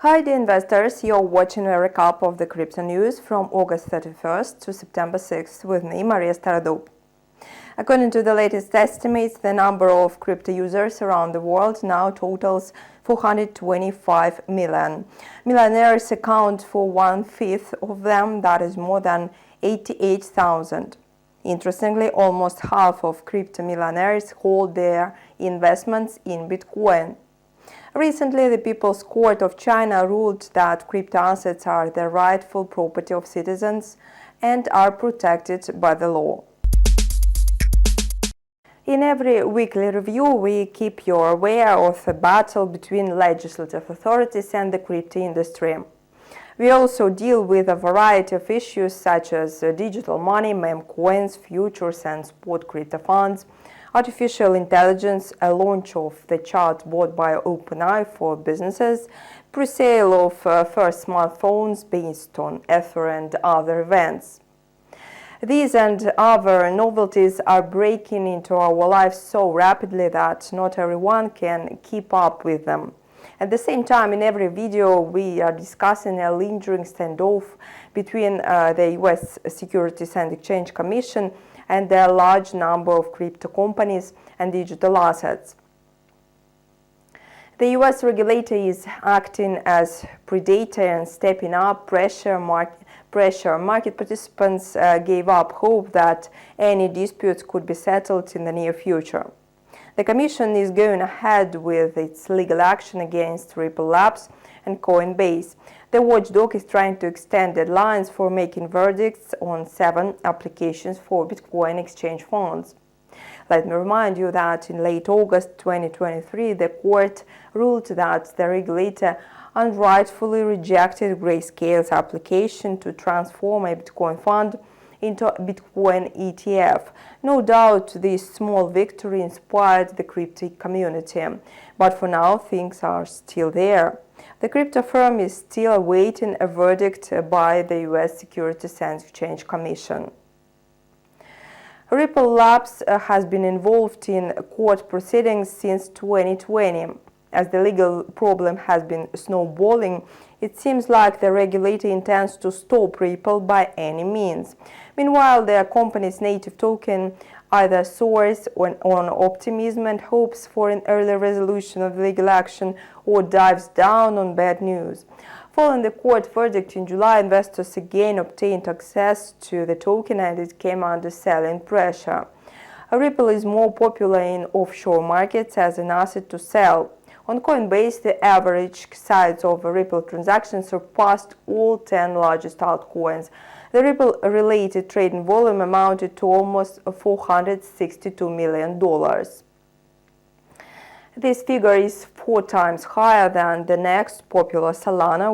Hi dear investors, you're watching a recap of the crypto news from August 31st to September 6th with me, Maria Starodub. According to the latest estimates, the number of crypto users around the world now totals 425 million. Millionaires account for 1/5 of them, that is more than 88,000. Interestingly, almost half of crypto millionaires hold their investments in Bitcoin. Recently, the People's Court of China ruled that crypto assets are the rightful property of citizens and are protected by the law. In every weekly review, we keep you aware of a battle between legislative authorities and the crypto industry. We also deal with a variety of issues such as digital money, meme coins, futures and spot crypto funds, artificial intelligence, a launch of the chatbot by OpenAI for businesses, pre-sale of first smartphones based on Ether and other events. These and other novelties are breaking into our lives so rapidly that not everyone can keep up with them. At the same time, in every video, we are discussing a lingering standoff between the US Securities and Exchange Commission and a large number of crypto companies and digital assets. The US regulator is acting as predator and stepping up pressure. Market participants gave up hope that any disputes could be settled in the near future. The Commission is going ahead with its legal action against Ripple Labs and Coinbase. The watchdog is trying to extend deadlines for making verdicts on 7 applications for Bitcoin exchange funds. Let me remind you that in late August 2023, the court ruled that the regulator unrightfully rejected Grayscale's application to transform a Bitcoin fund into a Bitcoin ETF. No doubt this small victory inspired the crypto community, but for now things are still there. The crypto firm is still awaiting a verdict by the US Securities and Exchange Commission. Ripple Labs has been involved in court proceedings since 2020. As the legal problem has been snowballing, it seems like the regulator intends to stop Ripple by any means. Meanwhile, the company's native token either soars on optimism and hopes for an early resolution of legal action or dives down on bad news. Following the court verdict in July, investors again obtained access to the token and it came under selling pressure. Ripple is more popular in offshore markets as an asset to sell. On Coinbase, the average size of a Ripple transaction surpassed all 10 largest altcoins. The Ripple-related trading volume amounted to almost $462 million. This figure is 4 times higher than the next popular Solana,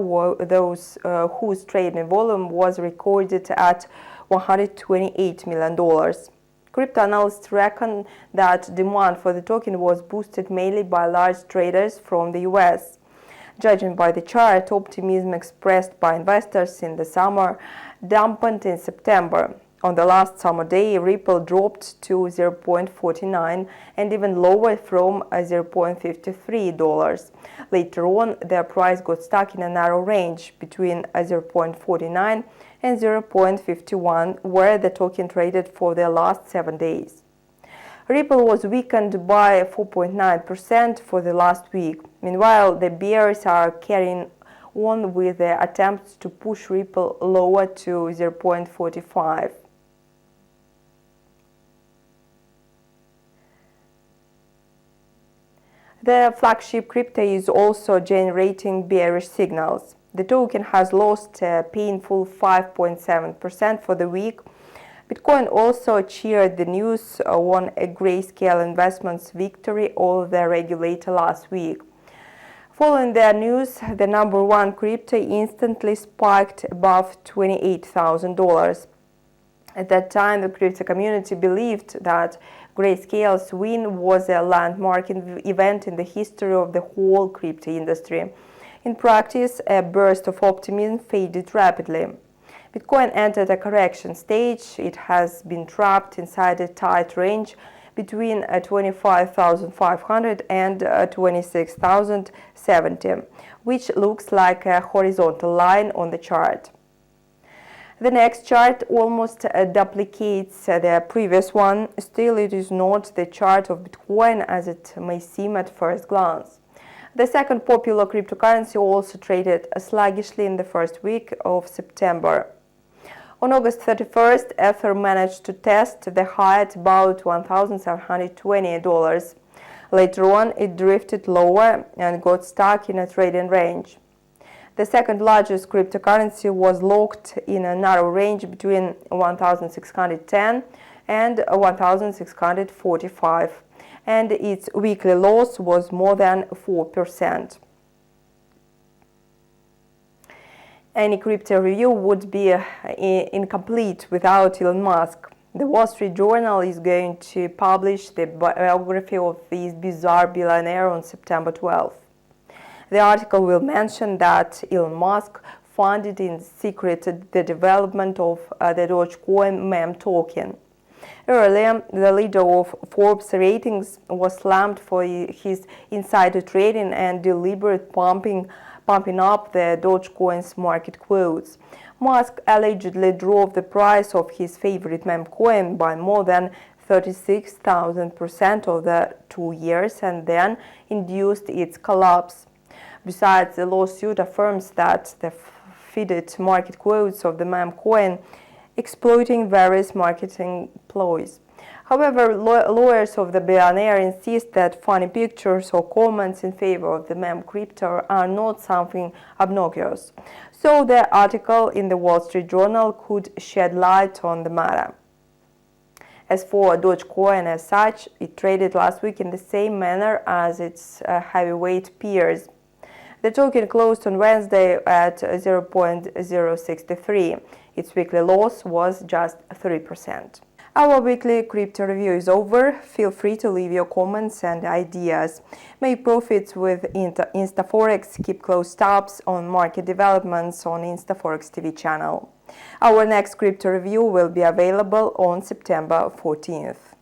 whose trading volume was recorded at $128 million. Crypto analysts reckon that demand for the token was boosted mainly by large traders from the US. Judging by the chart, optimism expressed by investors in the summer dampened in September. On the last summer day, Ripple dropped to $0.49 and even lower from $0.53. Later on, their price got stuck in a narrow range between $0.49 and $0.51, where the token traded for the last 7 days. Ripple was weakened by 4.9% for the last week. Meanwhile, the bears are carrying on with their attempts to push Ripple lower to $0.45. The flagship crypto is also generating bearish signals. The token has lost a painful 5.7% for the week. Bitcoin also cheered the news on a Grayscale Investments victory over the regulator last week. Following their news, the number one crypto instantly spiked above $28,000. At that time, the crypto community believed that Grayscale's win was a landmark event in the history of the whole crypto industry. In practice, a burst of optimism faded rapidly. Bitcoin entered a correction stage. It has been trapped inside a tight range between 25,500 and 26,070, which looks like a horizontal line on the chart. The next chart almost duplicates the previous one. Still, it is not the chart of Bitcoin as it may seem at first glance. The second popular cryptocurrency also traded sluggishly in the first week of September. On August 31st, Ether managed to test the high at about $1,720. Later on, it drifted lower and got stuck in a trading range. The second largest cryptocurrency was locked in a narrow range between 1,610 and 1,645, and its weekly loss was more than 4%. Any crypto review would be incomplete without Elon Musk. The Wall Street Journal is going to publish the biography of this bizarre billionaire on September 12th. The article will mention that Elon Musk funded in secret the development of the Dogecoin meme token. Earlier, the leader of Forbes ratings was slammed for his insider trading and deliberate pumping up the Dogecoin's market quotes. Musk allegedly drove the price of his favorite meme coin by more than 36,000% over 2 years and then induced its collapse. Besides, the lawsuit affirms that the feeded market quotes of the meme coin exploiting various marketing ploys. However, lawyers of the billionaire insist that funny pictures or comments in favor of the meme crypto are not something obnoxious. So the article in the Wall Street Journal could shed light on the matter. As for Dogecoin as such, it traded last week in the same manner as its heavyweight peers. The token closed on Wednesday at 0.063. Its weekly loss was just 3%. Our weekly crypto review is over. Feel free to leave your comments and ideas. Make profits with InstaForex. Keep close tabs on market developments on InstaForex TV channel. Our next crypto review will be available on September 14th.